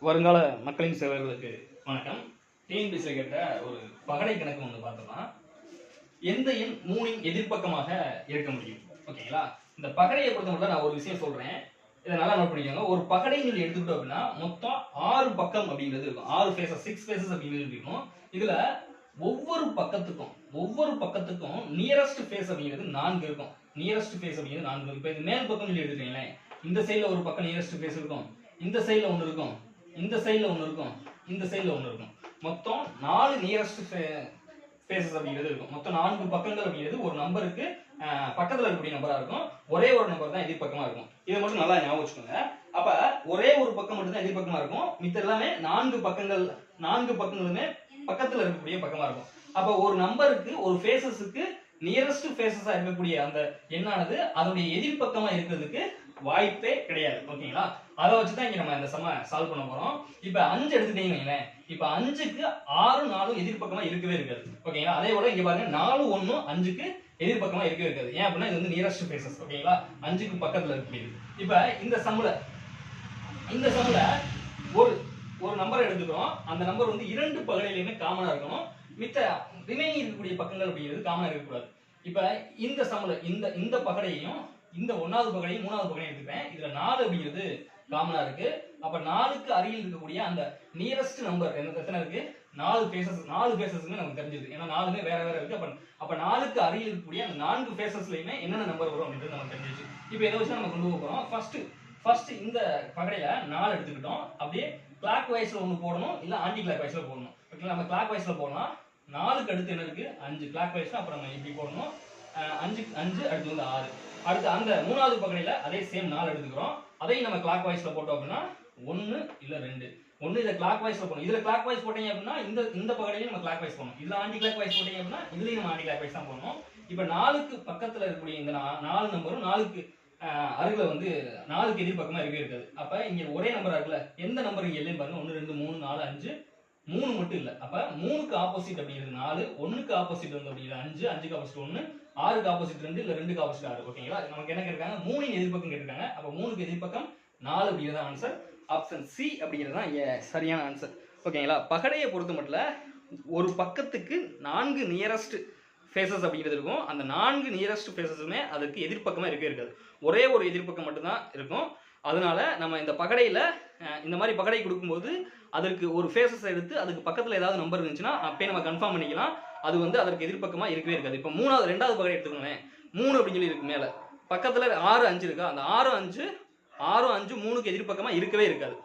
வருங்கால மக்களின் சேவைகளுக்கு வணக்கம். டிஎன்பிஎஸ்சியில் கேட்ட ஒரு பகடை கணக்கு ஒன்று பார்த்தோம்னா, எந்த எண் 3இன் எதிர்ப்பக்கமாக இருக்க முடியும்? ஓகேங்களா? இந்த பகடையை பொறுத்தவரை நான் ஒரு விஷயம் சொல்றேன், இதை நல்லா நோட் பண்ணிக்கோங்க. ஒரு பகடை சொல்லி எடுத்துக்கிட்டோம் அப்படின்னா மொத்தம் 6 பக்கம் அப்படிங்கிறது இருக்கும். 6 ஃபேஸஸ், 6 ஃபேஸஸ் அப்படிங்கிறது இருக்கும். இதுல ஒவ்வொரு பக்கத்துக்கும் நியரஸ்ட் ஃபேஸ் அப்படிங்கிறது 4 இருக்கும். நியரஸ்ட் ஃபேஸ் அப்படிங்கிறது 4 இருக்கும். இப்போ இது மேல் பக்கம் சொல்லி எடுத்துட்டீங்களேன், இந்த சைடில் ஒரு பக்கம் நியரஸ்ட் ஃபேஸ் இருக்கும், இந்த சைடில் ஒன்று இருக்கும், இந்த சைடில் ஒன்று இருக்கும், இந்த சைடில் ஒன்று இருக்கும். மொத்தம் 4 நியரஸ்ட் ஃபேஸஸ் அப்படிங்கிறது இருக்கும். மொத்தம் 4 பக்கங்கள் அப்படிங்கிறது ஒரு நம்பருக்கு பக்கத்தில் இருக்கக்கூடிய நம்பரா இருக்கும். ஒரே ஒரு நம்பர் தான் எதிர்பக்கமா இருக்கும். இதை மட்டும் நல்லா ஞாபகம் வச்சுக்கோங்க. அப்ப ஒரே ஒரு பக்கம் மட்டும் தான் எதிர்பக்கமா இருக்கும், மித்த எல்லாமே 4 பக்கங்களுமே பக்கத்தில் இருக்கக்கூடிய பக்கமா இருக்கும். அப்ப ஒரு நம்பருக்கு ஒரு ஃபேஸஸுக்கு நியரஸ்ட் ஃபேஸஸா இருக்கக்கூடிய அந்த எண்ணானது அதனுடைய எதிர்பக்கமா இருக்கிறதுக்கு வாய்ப்பே கிடையாது. ஓகேங்களா? அதை வச்சுதான் இங்க நம்ம இந்த சம சால்வ் பண்ண போறோம். இப்ப 5 எடுத்துட்டீங்கன்னு, இப்ப 5க்கு 6 4 எதிர்பக்கமா இருக்கவே இருக்காது. ஓகேங்களா? அதே போல இங்க பாருங்க 4 1 5க்கு எதிர்பக்கமா இருக்கவே இருக்காது. ஏன் அப்படின்னா இது வந்து நியரஸ்ட் ஃபேஸஸ். ஓகேங்களா? 5க்கு பக்கத்துல இருக்கக்கூடியது. இப்ப இந்த சம்ல ஒரு நம்பர் எடுத்துக்கிறோம். அந்த நம்பர் வந்து 2 பகுதியிலுமே காமனா இருக்கணும். மித்த ரிமைனிங் இருக்கக்கூடிய பக்கங்கள் அப்படிங்கிறது காமனா இருக்கக்கூடாது. இப்ப இந்த சம்ல இந்த பகடையையும் இந்த 1வது பகடையும் 3வது பகடையும் எடுத்துக்கிறேன். இதுல 4 அப்படிங்கிறது காமனா இருக்கு. அப்ப 4க்கு அருகில் இருக்கக்கூடிய அந்த நியரஸ்ட் நம்பர் எத்தனை இருக்கு? 4 ஃபேஸஸ்மே நமக்கு தெரிஞ்சிருக்கு. ஏன்னா 4மே வேற வேற இருக்கு. அப்ப 4க்கு அருகில் இருக்கக்கூடிய அந்த 4 ஃபேஸஸ்லயுமே என்னென்ன நம்பர் வரும் அப்படின்றது நமக்கு தெரிஞ்சிச்சு. இப்போ இதை வச்சு நம்ம கொண்டு போறோம். ஃபர்ஸ்ட் இந்த பகடையில 4 எடுத்துக்கிட்டோம். அப்படியே கிளாக் வைஸ்ல ஒன்று போடணும், இல்ல ஆன்டி கிளாக் வைஸ்ல போடணும். ஓகேங்களா? நம்ம கிளாக் வைஸ்ல போடலாம். 4க்கு அடுத்து என்ன இருக்கு? 5 கிளாக் வைஸ்ல. அப்புறம் நம்ம இப்படி போடணும். 5 அடுத்து வந்து 6. அடுத்து அந்த 3வது பகடையில அதே சேம் 4 எடுத்துக்கிறோம். அதையும் நம்ம கிளாக் வைஸ்ல போட்டோம் அப்படின்னா 1 இல்ல 2 இதை கிளாக் வைஸ்ல போடணும். இதுல கிளாக் வைஸ் போட்டீங்க அப்படின்னா இந்த பகடையில நம்ம கிளாக் வைஸ் போடணும். இதுல ஆன்டி கிளாக் வைஸ் போட்டீங்க அப்படின்னா இதுலயும் நம்ம ஆன்டி கிளாக் வைஸ் தான் போடணும். இப்ப 4க்கு பக்கத்துல இருக்கக்கூடிய இந்த 4 நம்பரும் 4க்கு அருகில வந்து 4க்கு எதிர்பக்கமா இருக்கவே இருக்காது. அப்ப இங்க ஒரே நம்பரா இருக்குல்ல, எந்த நம்பர் இங்க இல்லைன்னு பாருங்க. 1 2 3 4 5 3 மட்டும் இல்ல. அப்ப 3க்கு ஆப்போசிட் அப்படிங்கிறது 4, 1க்கு ஆப்போசிட் வந்து அப்படிங்கிறது 5, 5க்கு ஆப்போசிட் 1, 6க்கு ஆப்போசிட் 2, இல்ல 2க்கு ஆப்போசிட் 6. ஓகேங்களா? நமக்கு என்ன கேட்டிருக்காங்க? 3இன் எதிர்பக்கம் கேட்டிருக்காங்க. அப்ப 3க்கு எதிர்பக்கம் 4 அப்படிங்கிறது ஆன்சர். ஆப்ஷன் சி அப்படிங்கிறது தான் இங்க சரியான ஆன்சர். ஓகேங்களா? பகடையை பொறுத்த மட்டும் ஒரு பக்கத்துக்கு 4 நியரஸ்ட் ஃபேஸஸ் அப்படிங்கிறது இருக்கும். அந்த 4 நியரஸ்ட் ஃபேஸஸுமே அதுக்கு எதிர்பக்கமாக இருக்கவே இருக்காது. ஒரே ஒரு எதிர்பக்கம் மட்டும்தான் இருக்கும். அதனால நம்ம இந்த பகடையில் இந்த மாதிரி பகடை கொடுக்கும்போது அதற்கு ஒரு ஃபேஸஸ் எடுத்து அதுக்கு பக்கத்தில் ஏதாவது நம்பர் இருந்துச்சுன்னா அப்பயே நம்ம கன்ஃபார்ம் பண்ணிக்கலாம். அது வந்து அதற்கு எதிர்பக்கமாக இருக்கவே இருக்காது. இப்போ 2வது பகடை எடுத்துக்கோங்களேன். 3 அப்படின்னு சொல்லி இருக்கு மேலே, பக்கத்தில் 6 5 இருக்கா? அந்த 6 5 3க்கு எதிர்பக்கமாக இருக்கவே இருக்காது.